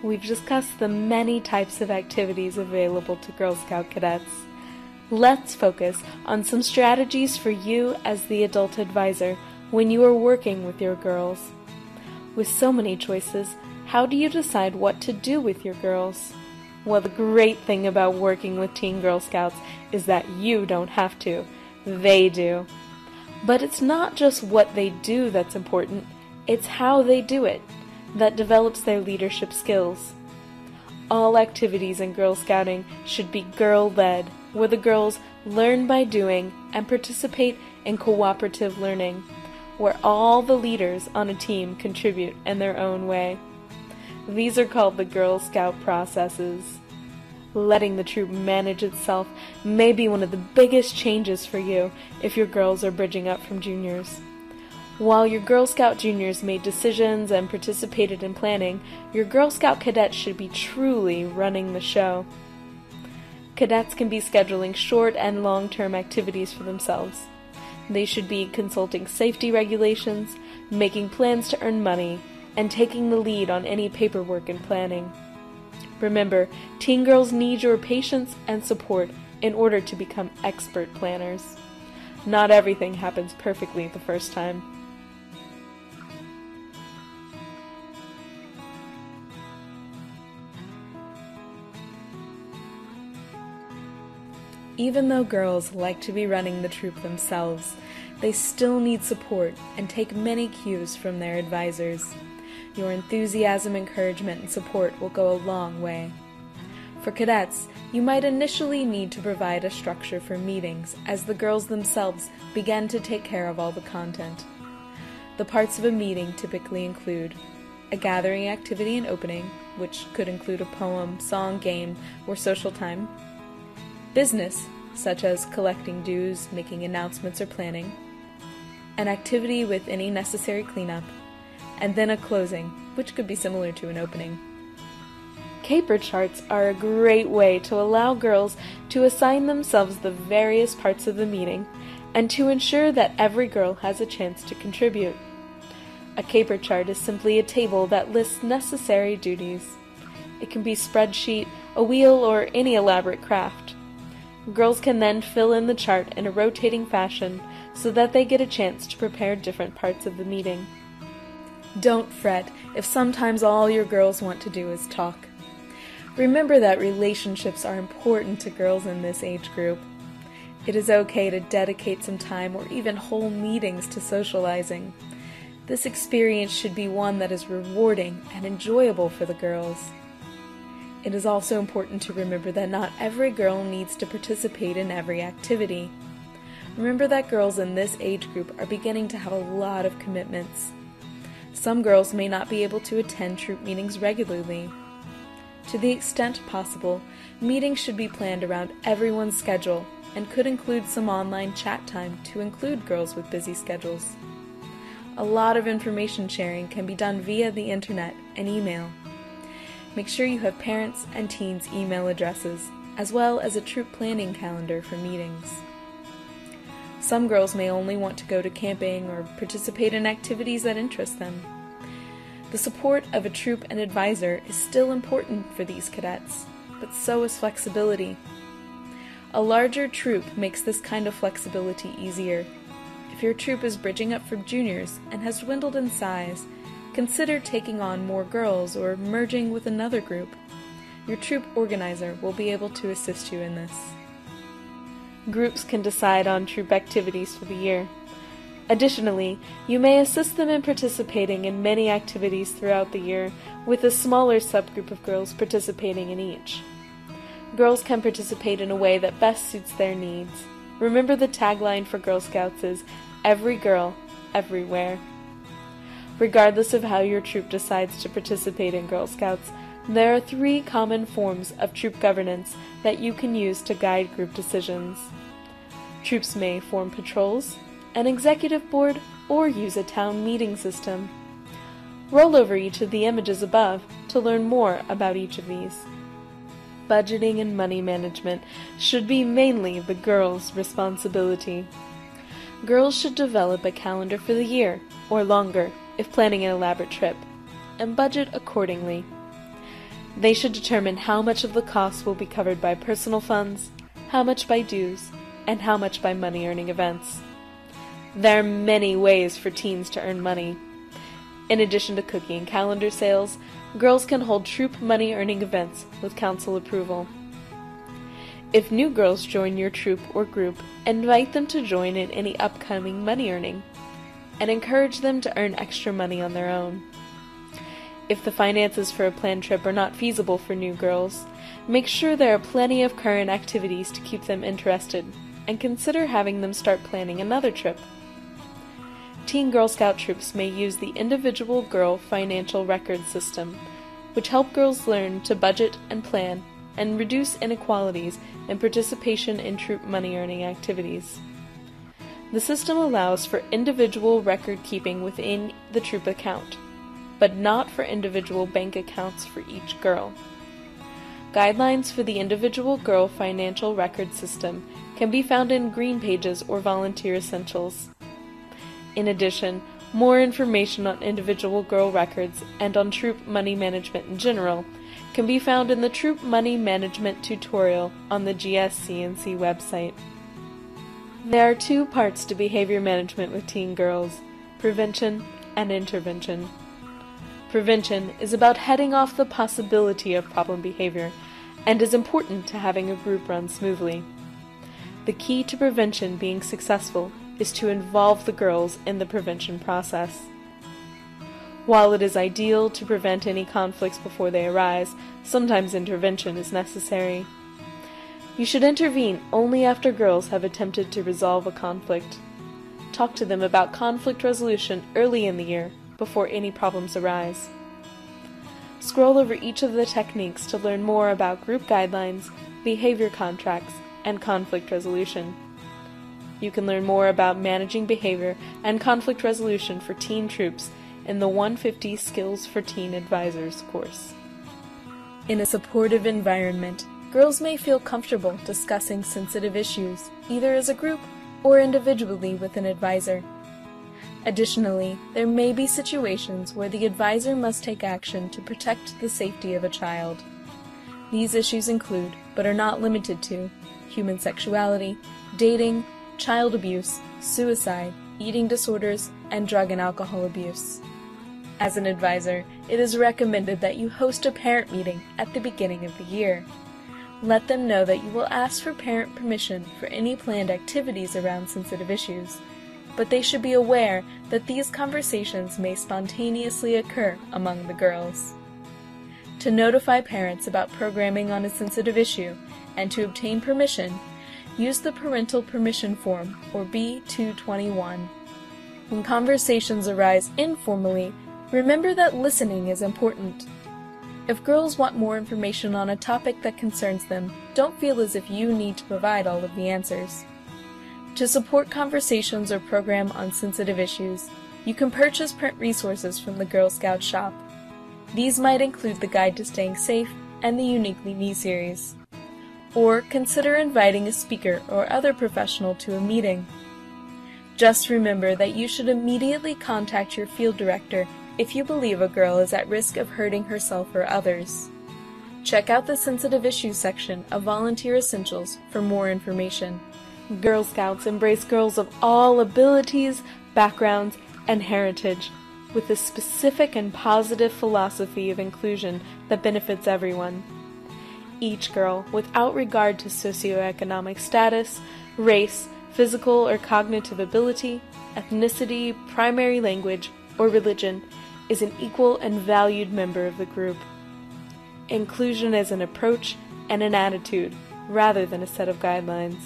we've discussed the many types of activities available to Girl Scout cadets. Let's focus on some strategies for you as the adult advisor when you are working with your girls. With so many choices, how do you decide what to do with your girls? Well, the great thing about working with teen Girl Scouts is that you don't have to. They do. But it's not just what they do that's important, it's how they do it that develops their leadership skills. All activities in Girl Scouting should be girl-led, where the girls learn by doing and participate in cooperative learning, where all the leaders on a team contribute in their own way. These are called the Girl Scout processes. Letting the troop manage itself may be one of the biggest changes for you if your girls are bridging up from juniors. While your Girl Scout juniors made decisions and participated in planning, your Girl Scout cadets should be truly running the show. Cadets can be scheduling short and long-term activities for themselves. They should be consulting safety regulations, making plans to earn money, and taking the lead on any paperwork and planning. Remember, teen girls need your patience and support in order to become expert planners. Not everything happens perfectly the first time. Even though girls like to be running the troop themselves, they still need support and take many cues from their advisors. Your enthusiasm, encouragement, and support will go a long way. For cadets, you might initially need to provide a structure for meetings as the girls themselves begin to take care of all the content. The parts of a meeting typically include a gathering activity and opening, which could include a poem, song, game, or social time. Business, such as collecting dues, making announcements, or planning. An activity with any necessary cleanup. And then a closing, which could be similar to an opening. Caper charts are a great way to allow girls to assign themselves the various parts of the meeting and to ensure that every girl has a chance to contribute. A caper chart is simply a table that lists necessary duties. It can be a spreadsheet, a wheel, or any elaborate craft. Girls can then fill in the chart in a rotating fashion so that they get a chance to prepare different parts of the meeting. Don't fret if sometimes all your girls want to do is talk. Remember that relationships are important to girls in this age group. It is okay to dedicate some time or even whole meetings to socializing. This experience should be one that is rewarding and enjoyable for the girls. It is also important to remember that not every girl needs to participate in every activity. Remember that girls in this age group are beginning to have a lot of commitments. Some girls may not be able to attend troop meetings regularly. To the extent possible, meetings should be planned around everyone's schedule and could include some online chat time to include girls with busy schedules. A lot of information sharing can be done via the internet and email. Make sure you have parents' and teens' email addresses, as well as a troop planning calendar for meetings. Some girls may only want to go to camping or participate in activities that interest them. The support of a troop and advisor is still important for these cadets, but so is flexibility. A larger troop makes this kind of flexibility easier. If your troop is bridging up from juniors and has dwindled in size, consider taking on more girls or merging with another group. Your troop organizer will be able to assist you in this. Groups can decide on troop activities for the year. Additionally, you may assist them in participating in many activities throughout the year, with a smaller subgroup of girls participating in each. Girls can participate in a way that best suits their needs. Remember, the tagline for Girl Scouts is, "Every girl, everywhere." Regardless of how your troop decides to participate in Girl Scouts, there are 3 common forms of troop governance that you can use to guide group decisions. Troops may form patrols, an executive board, or use a town meeting system. Roll over each of the images above to learn more about each of these. Budgeting and money management should be mainly the girls' responsibility. Girls should develop a calendar for the year, or longer, if planning an elaborate trip, and budget accordingly. They should determine how much of the cost will be covered by personal funds, how much by dues, and how much by money-earning events. There are many ways for teens to earn money. In addition to cookie and calendar sales, girls can hold troop money-earning events with council approval. If new girls join your troop or group, invite them to join in any upcoming money earning, and encourage them to earn extra money on their own. If the finances for a planned trip are not feasible for new girls, make sure there are plenty of current activities to keep them interested, and consider having them start planning another trip. Teen Girl Scout troops may use the Individual Girl Financial Record System, which help girls learn to budget and plan and reduce inequalities in participation in troop money-earning activities. The system allows for individual record keeping within the troop account, but not for individual bank accounts for each girl. Guidelines for the Individual Girl Financial Record System can be found in Green Pages or Volunteer Essentials. In addition, more information on individual girl records and on troop money management in general can be found in the Troop Money Management tutorial on the GSC&C website. There are two parts to behavior management with teen girls: prevention and intervention. Prevention is about heading off the possibility of problem behavior and is important to having a group run smoothly. The key to prevention being successful is to involve the girls in the prevention process. While it is ideal to prevent any conflicts before they arise, sometimes intervention is necessary. You should intervene only after girls have attempted to resolve a conflict. Talk to them about conflict resolution early in the year, before any problems arise. Scroll over each of the techniques to learn more about group guidelines, behavior contracts, and conflict resolution. You can learn more about managing behavior and conflict resolution for teen troops in the 150 Skills for Teen Advisors course. In a supportive environment, girls may feel comfortable discussing sensitive issues, either as a group or individually with an advisor. Additionally, there may be situations where the advisor must take action to protect the safety of a child. These issues include, but are not limited to, human sexuality, dating, child abuse, suicide, eating disorders, and drug and alcohol abuse. As an advisor, it is recommended that you host a parent meeting at the beginning of the year. Let them know that you will ask for parent permission for any planned activities around sensitive issues, but they should be aware that these conversations may spontaneously occur among the girls. To notify parents about programming on a sensitive issue and to obtain permission, use the Parental Permission Form, or B-221. When conversations arise informally, remember that listening is important. If girls want more information on a topic that concerns them, don't feel as if you need to provide all of the answers. To support conversations or program on sensitive issues, you can purchase print resources from the Girl Scout shop. These might include the Guide to Staying Safe and the Uniquely Me series. Or consider inviting a speaker or other professional to a meeting. Just remember that you should immediately contact your field director if you believe a girl is at risk of hurting herself or others. Check out the Sensitive Issues section of Volunteer Essentials for more information. Girl Scouts embrace girls of all abilities, backgrounds, and heritage, with a specific and positive philosophy of inclusion that benefits everyone. Each girl, without regard to socioeconomic status, race, physical or cognitive ability, ethnicity, primary language, or religion, is an equal and valued member of the group. Inclusion is an approach and an attitude, rather than a set of guidelines.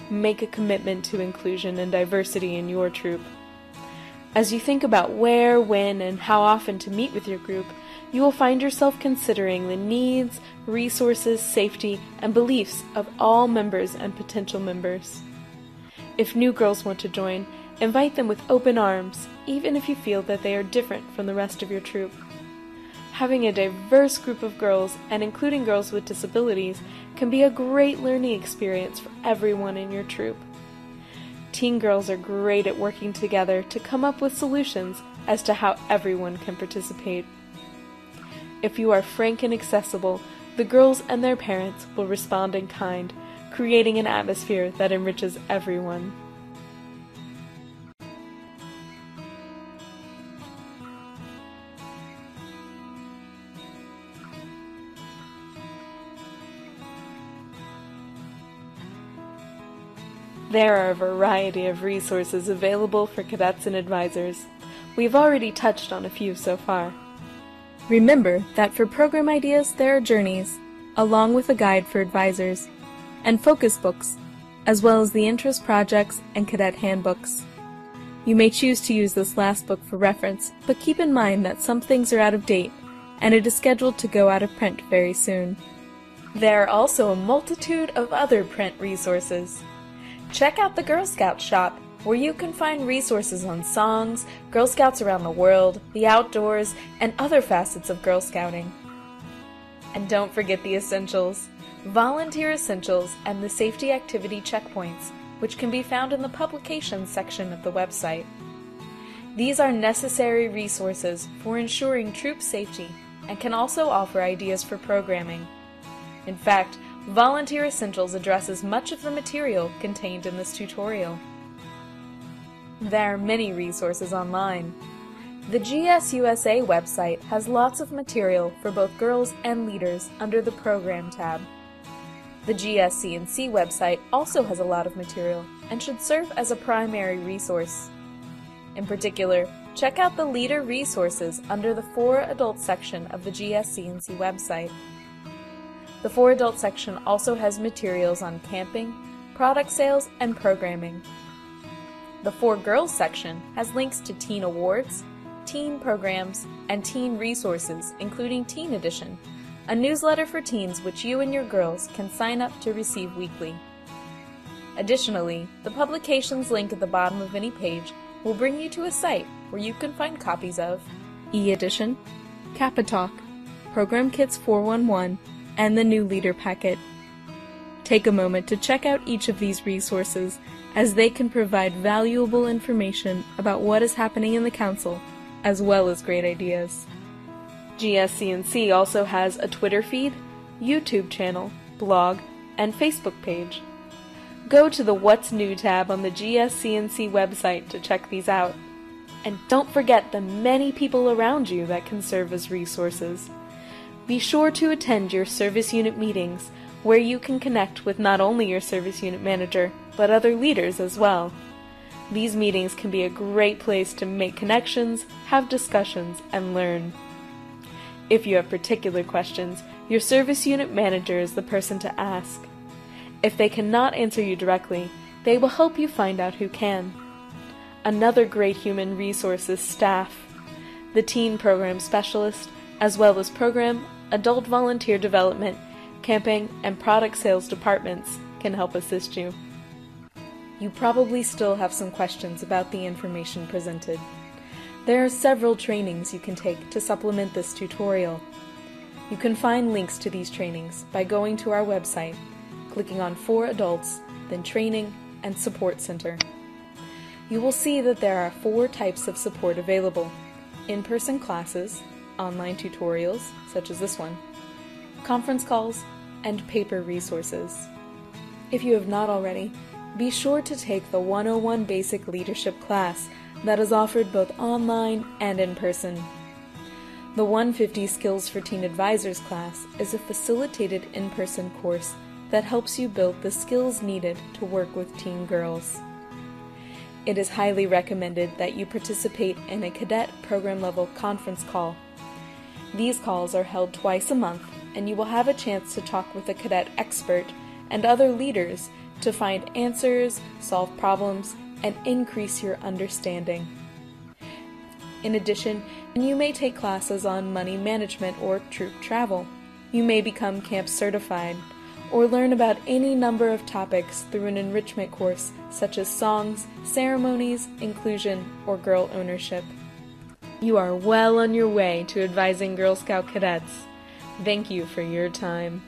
Make a commitment to inclusion and diversity in your troop. As you think about where, when, and how often to meet with your group, you will find yourself considering the needs, resources, safety, and beliefs of all members and potential members. If new girls want to join, invite them with open arms, even if you feel that they are different from the rest of your troop. Having a diverse group of girls, and including girls with disabilities, can be a great learning experience for everyone in your troop. Teen girls are great at working together to come up with solutions as to how everyone can participate. If you are frank and accessible, the girls and their parents will respond in kind, creating an atmosphere that enriches everyone. There are a variety of resources available for cadets and advisors. We've already touched on a few so far. Remember that for program ideas there are journeys, along with a guide for advisors, and focus books, as well as the interest projects and cadet handbooks. You may choose to use this last book for reference, but keep in mind that some things are out of date, and it is scheduled to go out of print very soon. There are also a multitude of other print resources. Check out the Girl Scout shop, where you can find resources on songs, Girl Scouts around the world, the outdoors, and other facets of Girl Scouting. And don't forget the essentials, volunteer essentials, and the safety activity checkpoints, which can be found in the publications section of the website. These are necessary resources for ensuring troop safety and can also offer ideas for programming. In fact, Volunteer Essentials addresses much of the material contained in this tutorial. There are many resources online. The GSUSA website has lots of material for both girls and leaders under the Program tab. The GSC&C website also has a lot of material and should serve as a primary resource. In particular, check out the Leader Resources under the For Adults section of the GSC&C website. The For Adults section also has materials on camping, product sales, and programming. The For Girls section has links to teen awards, teen programs, and teen resources, including Teen Edition, a newsletter for teens which you and your girls can sign up to receive weekly. Additionally, the publications link at the bottom of any page will bring you to a site where you can find copies of E-Edition, Kappa Talk, Program Kits 411, and the new Leader Packet. Take a moment to check out each of these resources, as they can provide valuable information about what is happening in the Council, as well as great ideas. GSC&C also has a Twitter feed, YouTube channel, blog, and Facebook page. Go to the What's New tab on the GSC&C website to check these out. And don't forget the many people around you that can serve as resources. Be sure to attend your service unit meetings, where you can connect with not only your service unit manager, but other leaders as well. These meetings can be a great place to make connections, have discussions, and learn. If you have particular questions, your service unit manager is the person to ask. If they cannot answer you directly, they will help you find out who can. Another great human resource is staff. The Teen Program Specialist, as well as Program, Adult Volunteer Development, Camping, and Product Sales departments can help assist you. You probably still have some questions about the information presented. There are several trainings you can take to supplement this tutorial. You can find links to these trainings by going to our website, clicking on For Adults, then Training and Support Center. You will see that there are 4 types of support available: in-person classes, online tutorials, such as this one, conference calls, and paper resources. If you have not already, be sure to take the 101 Basic Leadership class that is offered both online and in person. The 150 Skills for Teen Advisors class is a facilitated in-person course that helps you build the skills needed to work with teen girls. It is highly recommended that you participate in a cadet program-level conference call. These calls are held twice a month, and you will have a chance to talk with a cadet expert and other leaders to find answers, solve problems, and increase your understanding. In addition, you may take classes on money management or troop travel. You may become camp certified, or learn about any number of topics through an enrichment course such as songs, ceremonies, inclusion, or girl ownership. You are well on your way to advising Girl Scout cadets. Thank you for your time.